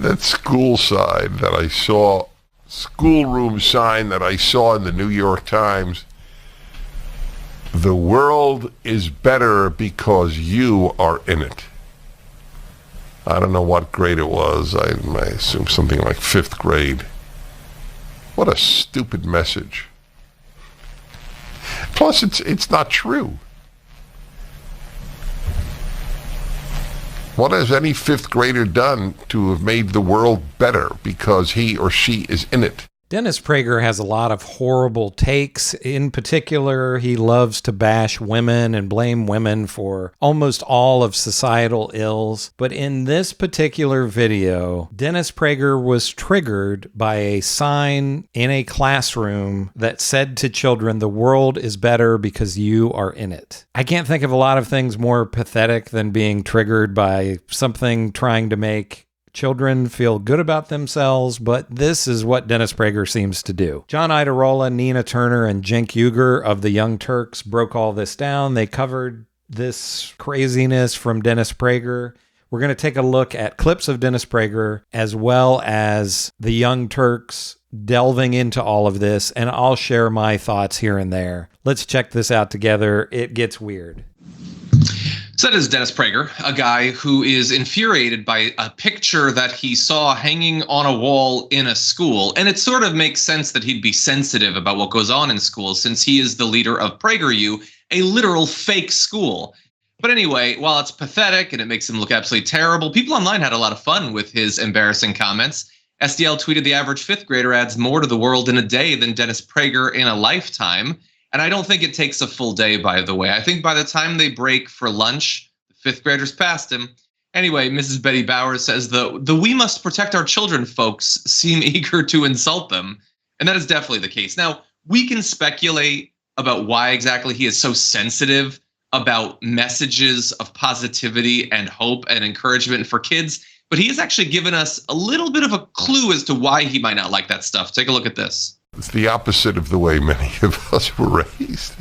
That school sign that I saw, schoolroom sign that I saw in the New York Times, the world is better because you are in it. I don't know what grade it was. I assume something like 5th grade. What a stupid message. Plus, it's not true. What has any 5th grader done to have made the world better because he or she is in it? Dennis Prager has a lot of horrible takes. In particular, he loves to bash women and blame women for almost all of societal ills. But in this particular video, Dennis Prager was triggered by a sign in a classroom that said to children, "The world is better because you are in it." I can't think of a lot of things more pathetic than being triggered by something trying to make children feel good about themselves, but this is what Dennis Prager seems to do. John Iadarola, Nina Turner, and Cenk Uygur of the Young Turks broke all this down. They covered this craziness from Dennis Prager. We're going to take a look at clips of Dennis Prager as well as the Young Turks delving into all of this, and I'll share my thoughts here and there. Let's check this out together. It gets weird. So that is Dennis Prager, a guy who is infuriated by a picture that he saw hanging on a wall in a school. And it sort of makes sense that he'd be sensitive about what goes on in schools since he is the leader of PragerU, a literal fake school. But anyway, while it's pathetic and it makes him look absolutely terrible, people online had a lot of fun with his embarrassing comments. SDL tweeted the average 5th grader adds more to the world in a day than Dennis Prager in a lifetime. And I don't think it takes a full day, by the way. I think by the time they break for lunch, the 5th graders passed him. Anyway, Mrs. Betty Bowers says the "we must protect our children" folks seem eager to insult them. And that is definitely the case. Now, we can speculate about why exactly he is so sensitive about messages of positivity and hope and encouragement for kids. But he has actually given us a little bit of a clue as to why he might not like that stuff. Take a look at this. It's the opposite of the way many of us were raised.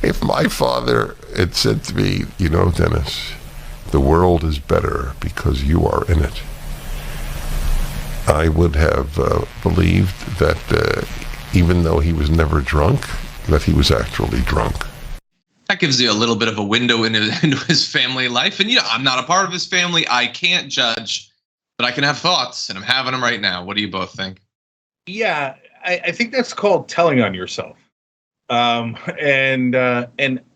If my father had said to me, "You know, Dennis, the world is better because you are in it," I would have believed that even though he was never drunk, that he was actually drunk. That gives you a little bit of a window into his family life. And, I'm not a part of his family. I can't judge, but I can have thoughts, and I'm having them right now. What do you both think? Yeah, I think that's called telling on yourself. And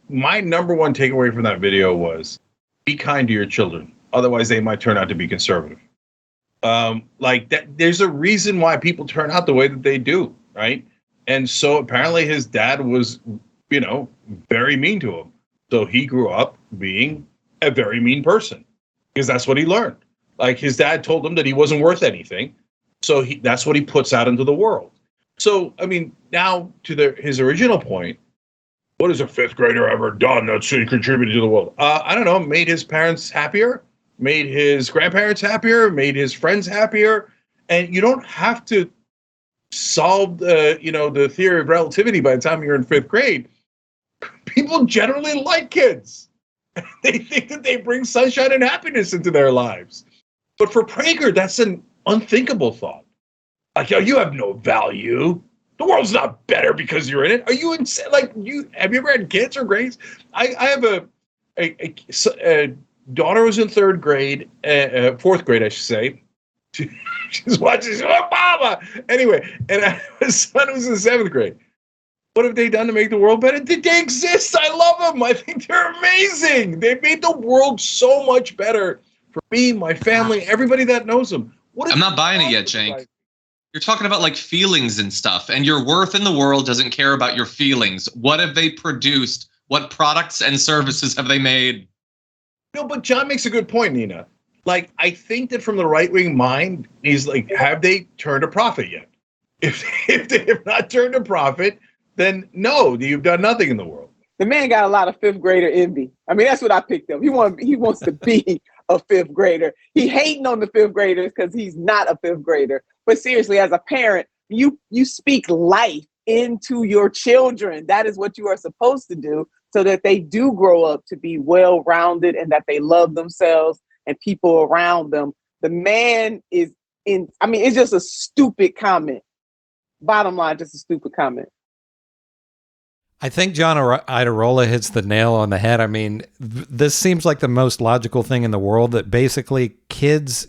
my number one takeaway from that video was be kind to your children. Otherwise, they might turn out to be conservative. Like that, there's a reason why people turn out the way that they do, right? And so apparently his dad was, very mean to him. So he grew up being a very mean person because that's what he learned. Like his dad told him that he wasn't worth anything. So that's what he puts out into the world. So, I mean, now to his original point, what has a 5th grader ever done that should contribute to the world? I don't know, made his parents happier, made his grandparents happier, made his friends happier. And you don't have to solve the theory of relativity by the time you're in 5th grade. People generally like kids. They think that they bring sunshine and happiness into their lives. But for Prager, that's an unthinkable thought. Like, you have no value. The world's not better because you're in it. Are you insane? Like, have you ever had kids or grades? I have a daughter who's in 3rd grade, 4th grade, I should say. She's watching. She's like, "Mama!" Anyway, and I have a son who's in 7th grade. What have they done to make the world better? They exist. I love them. I think they're amazing. They made the world so much better for me, my family, everybody that knows them. I'm not buying it yet, Cenk. You're talking about like feelings and stuff, and your worth in the world doesn't care about your feelings. What have they produced? What products and services have they made? No, but John makes a good point, Nina. Like, I think that from the right-wing mind, he's like, have they turned a profit yet? If they have not turned a profit, then no, you've done nothing in the world. The man got a lot of 5th grader envy. I mean, that's what I picked up. He wants to be a 5th grader. He hating on the 5th graders because he's not a 5th grader. But seriously, as a parent, you speak life into your children. That is what you are supposed to do so that they do grow up to be well-rounded and that they love themselves and people around them The man is I mean, it's just a stupid comment. Bottom line, just a stupid comment. I think John Iadarola hits the nail on the head. I mean, this seems like the most logical thing in the world, that basically kids,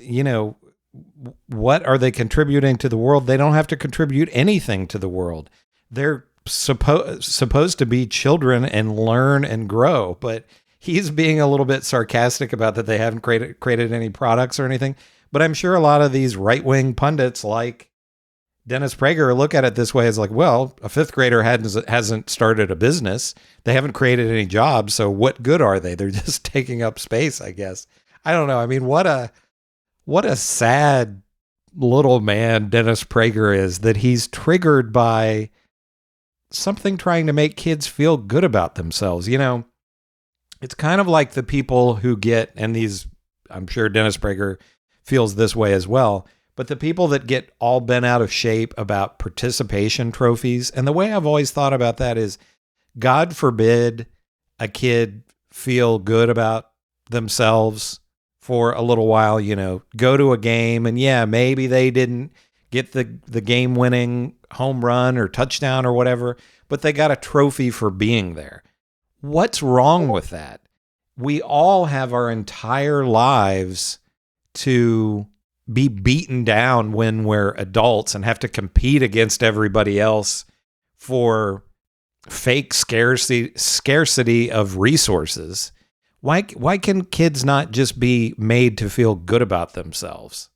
what are they contributing to the world? They don't have to contribute anything to the world. They're supposed to be children and learn and grow, but he's being a little bit sarcastic about that they haven't created any products or anything. But I'm sure a lot of these right-wing pundits like Dennis Prager look at it this way as like, well, a fifth grader hasn't started a business. They haven't created any jobs. So what good are they? They're just taking up space, I guess. I don't know. I mean, what a sad little man Dennis Prager is, that he's triggered by something trying to make kids feel good about themselves. It's kind of like the people who get, and these, I'm sure Dennis Prager feels this way as well, but the people that get all bent out of shape about participation trophies. And the way I've always thought about that is, God forbid a kid feel good about themselves for a little while, go to a game and maybe they didn't get the game winning home run or touchdown or whatever, but they got a trophy for being there. What's wrong with that? We all have our entire lives to be beaten down when we're adults and have to compete against everybody else for fake scarcity of resources. Why can kids not just be made to feel good about themselves?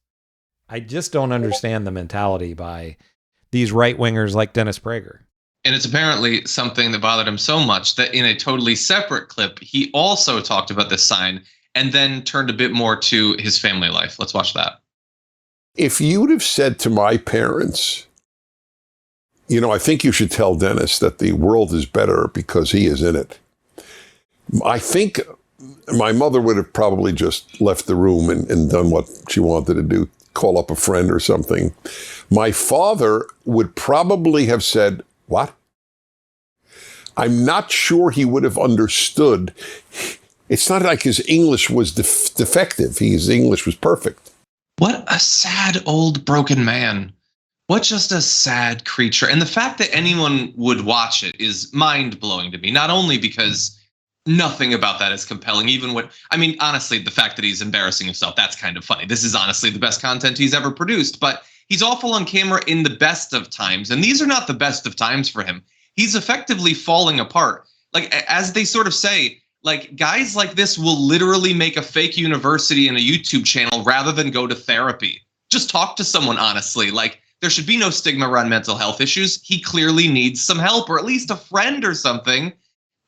I just don't understand the mentality by these right-wingers like Dennis Prager. And it's apparently something that bothered him so much that in a totally separate clip, he also talked about this sign and then turned a bit more to his family life. Let's watch that. If you would have said to my parents, I think you should tell Dennis that the world is better because he is in it, I think my mother would have probably just left the room and done what she wanted to do, call up a friend or something. My father would probably have said, "What?" I'm not sure he would have understood. It's not like his English was defective. His English was perfect. What a sad old broken man. What just a sad creature. And the fact that anyone would watch it is mind-blowing to me, not only because nothing about that is compelling, honestly, the fact that he's embarrassing himself, that's kind of funny. This is honestly the best content he's ever produced, but he's awful on camera in the best of times, and these are not the best of times for him. He's effectively falling apart. Like, as they sort of say, like, guys like this will literally make a fake university and a YouTube channel rather than go to therapy. Just talk to someone honestly. Like, there should be no stigma around mental health issues. He clearly needs some help, or at least a friend or something.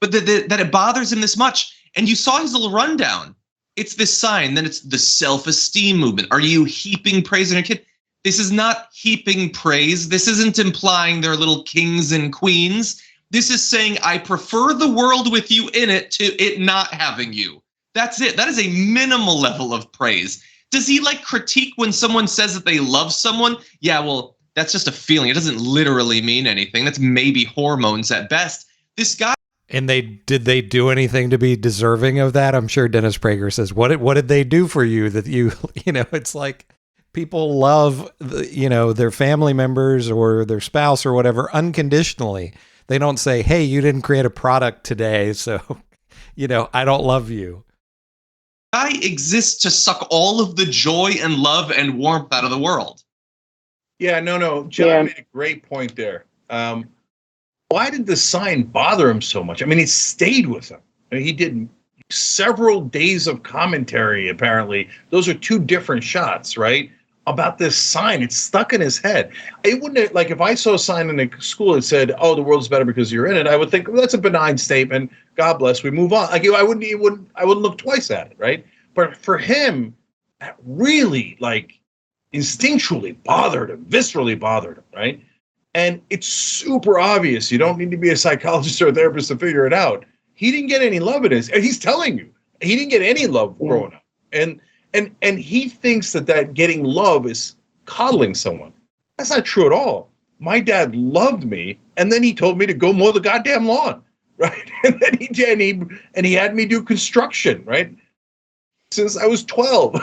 But that it bothers him this much. And you saw his little rundown. It's this sign, then it's the self-esteem movement. Are you heaping praise on your kid? This is not heaping praise. This isn't implying they're little kings and queens. This is saying, I prefer the world with you in it to it not having you. That's it. That is a minimal level of praise. Does he critique when someone says that they love someone? Yeah, well, that's just a feeling. It doesn't literally mean anything. That's maybe hormones at best. This guy. And did they do anything to be deserving of that? I'm sure Dennis Prager says, what did they do for you that it's like people love, their family members or their spouse or whatever unconditionally. They don't say, hey, you didn't create a product today, so, I don't love you. Guy exists to suck all of the joy and love and warmth out of the world. Yeah, no. John made a great point there. Why did the sign bother him so much? I mean, it stayed with him. He did several days of commentary, apparently. Those are two different shots, right? About this sign. It's stuck in his head. It wouldn't, if I saw a sign in a school that said, "Oh, the world's better because you're in it," I would think, well, that's a benign statement. God bless. We move on. I wouldn't look twice at it, right? But for him, that really, instinctually bothered him, viscerally bothered him, right? And it's super obvious. You don't need to be a psychologist or a therapist to figure it out. He didn't get any love in his, and he's telling you, he didn't get any love growing up. And he thinks that getting love is coddling someone. That's not true at all. My dad loved me, and then he told me to go mow the goddamn lawn, right? And then he had me do construction, right? since I was 12.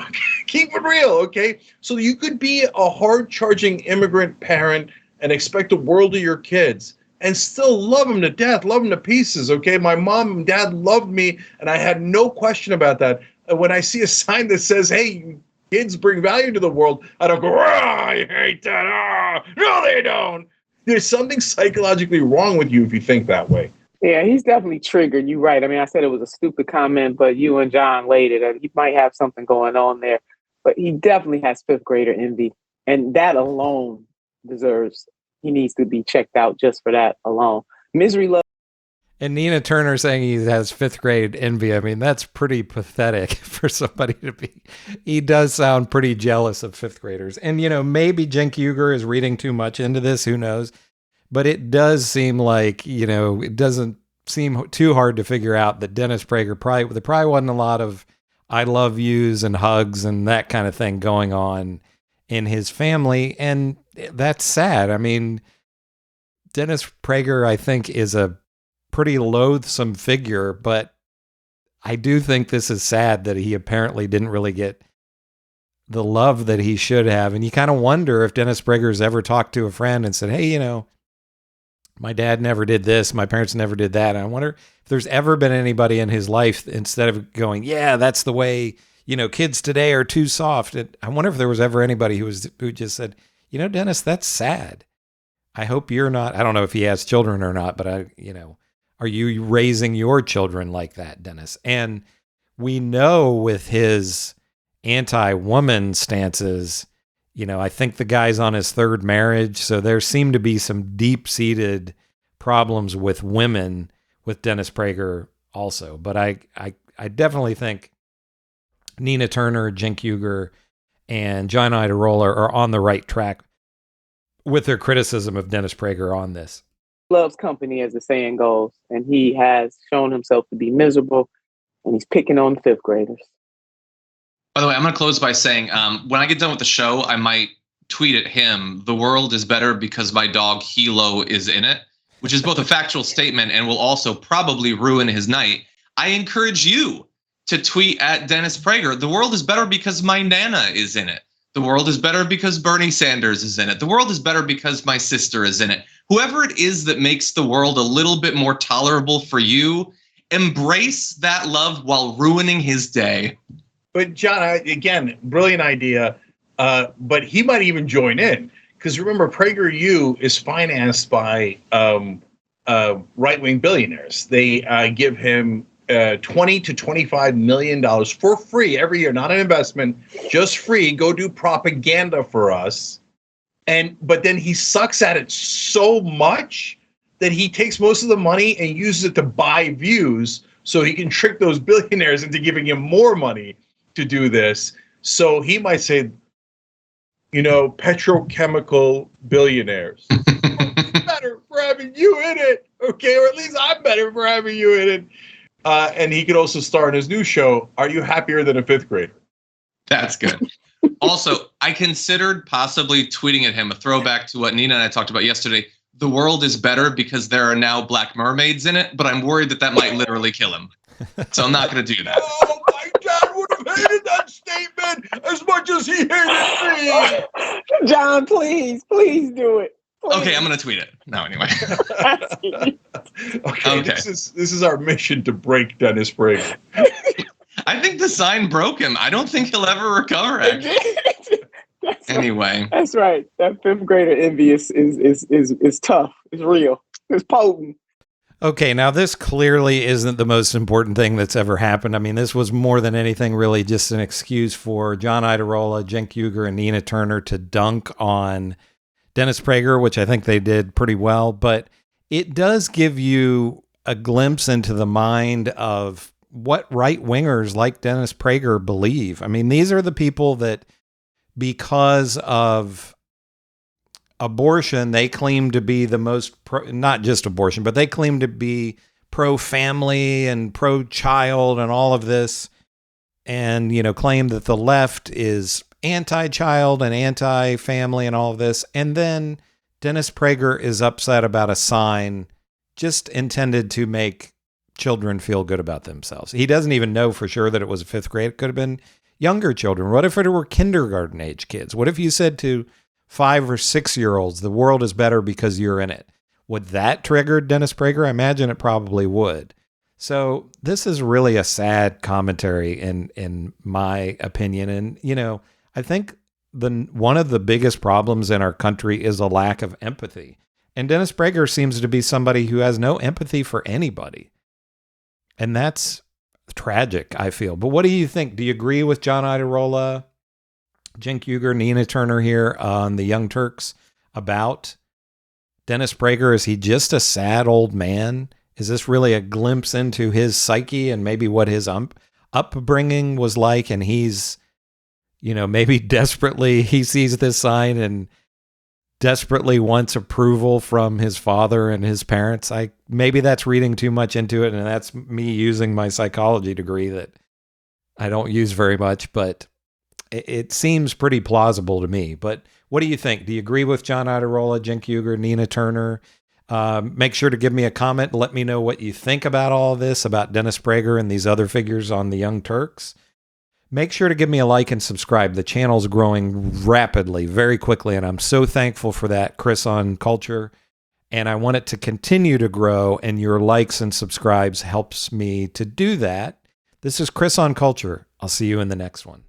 Keep it real, okay? So you could be a hard-charging immigrant parent and expect the world of your kids and still love them to death, love them to pieces, okay? My mom and dad loved me, and I had no question about that. And when I see a sign that says, hey, kids bring value to the world, I don't go, I hate that. No, they don't. There's something psychologically wrong with you if you think that way. Yeah, he's definitely triggered. You're right. I mean, I said it was a stupid comment, but you and John laid it. He might have something going on there, but he definitely has fifth grader envy. And that alone he needs to be checked out just for that alone. Misery Love. And Nina Turner saying he has fifth grade envy. I mean, that's pretty pathetic for somebody to be. He does sound pretty jealous of fifth graders. And, maybe Cenk Uygur is reading too much into this. Who knows? But it does seem like, it doesn't seem too hard to figure out that Dennis Prager there probably wasn't a lot of I love yous and hugs and that kind of thing going on in his family. And that's sad. I mean, Dennis Prager, I think, is a pretty loathsome figure, but I do think this is sad that he apparently didn't really get the love that he should have. And you kind of wonder if Dennis Prager's ever talked to a friend and said, hey, my dad never did this, my parents never did that. And I wonder if there's ever been anybody in his life, instead of going, yeah, that's the way, kids today are too soft. I wonder if there was ever anybody who just said, Dennis, that's sad. I hope you're not, I don't know if he has children or not, but are you raising your children like that, Dennis? And we know with his anti-woman stances, I think the guy's on his third marriage, so there seem to be some deep-seated problems with women with Dennis Prager also. But I definitely think Nina Turner, Cenk Uygur, and John Iadarola are on the right track with their criticism of Dennis Prager on this. Loves company, as the saying goes, and he has shown himself to be miserable, and he's picking on fifth graders. By the way, I'm going to close by saying, when I get done with the show, I might tweet at him, the world is better because my dog Hilo is in it, which is both a factual statement and will also probably ruin his night. I encourage you to tweet at Dennis Prager, the world is better because my Nana is in it. The world is better because Bernie Sanders is in it. The world is better because my sister is in it. Whoever it is that makes the world a little bit more tolerable for you, embrace that love while ruining his day. But John, again, brilliant idea. But he might even join in, because remember, PragerU is financed by right-wing billionaires. They give him $20 to $25 million for free every year, not an investment, just free. Go do propaganda for us. But then he sucks at it so much that he takes most of the money and uses it to buy views, so he can trick those billionaires into giving him more money to do this. So he might say, petrochemical billionaires. Better for having you in it, okay? Or at least I'm better for having you in it. And he could also star in his new show, Are You Happier Than a Fifth Grader? That's good. Also, I considered possibly tweeting at him, a throwback to what Nina and I talked about yesterday. The world is better because there are now black mermaids in it, but I'm worried that might literally kill him. So I'm not going to do that. Oh, my dad would have hated that statement as much as he hated me. John, please do it. Please. Okay, I'm going to tweet it. No, anyway. Okay. This is our mission to break Dennis Prager. I think the sign broke him. I don't think he'll ever recover, actually. Anyway. That's right. That fifth grader envy is tough. It's real. It's potent. Okay, now this clearly isn't the most important thing that's ever happened. I mean, this was more than anything really just an excuse for John Iadarola, Cenk Uygur, and Nina Turner to dunk on Dennis Prager, which I think they did pretty well. But it does give you a glimpse into the mind of what right-wingers like Dennis Prager believe. I mean, these are the people that, because of abortion, they claim to be the most not just abortion, but they claim to be pro-family and pro-child and all of this, and claim that the left is anti-child and anti-family and all of this. And then Dennis Prager is upset about a sign just intended to make children feel good about themselves. He doesn't even know for sure that it was a fifth grade. It could have been younger children. What if it were kindergarten age kids? What if you said to 5 or 6-year-olds, the world is better because you're in it? Would that trigger Dennis Prager? I imagine it probably would. So this is really a sad commentary in my opinion. And, you know, I think one of the biggest problems in our country is a lack of empathy. And Dennis Prager seems to be somebody who has no empathy for anybody. And that's tragic, I feel. But what do you think? Do you agree with John Iadarola, Cenk Uygur, Nina Turner here on the Young Turks about Dennis Prager? Is he just a sad old man? Is this really a glimpse into his psyche and maybe what his upbringing was like? And he's, you know, maybe desperately, he sees this sign and desperately wants approval from his father and his parents. Maybe that's reading too much into it, and that's me using my psychology degree that I don't use very much, but it seems pretty plausible to me. But what do you think? Do you agree with John Iadarola, Cenk Uygur, Nina Turner? Make sure to give me a comment and let me know what you think about all this, about Dennis Prager and these other figures on the Young Turks. Make sure to give me a like and subscribe. The channel's growing rapidly, very quickly, and I'm so thankful for that, Chris on Culture. And I want it to continue to grow, and your likes and subscribes helps me to do that. This is Chris on Culture. I'll see you in the next one.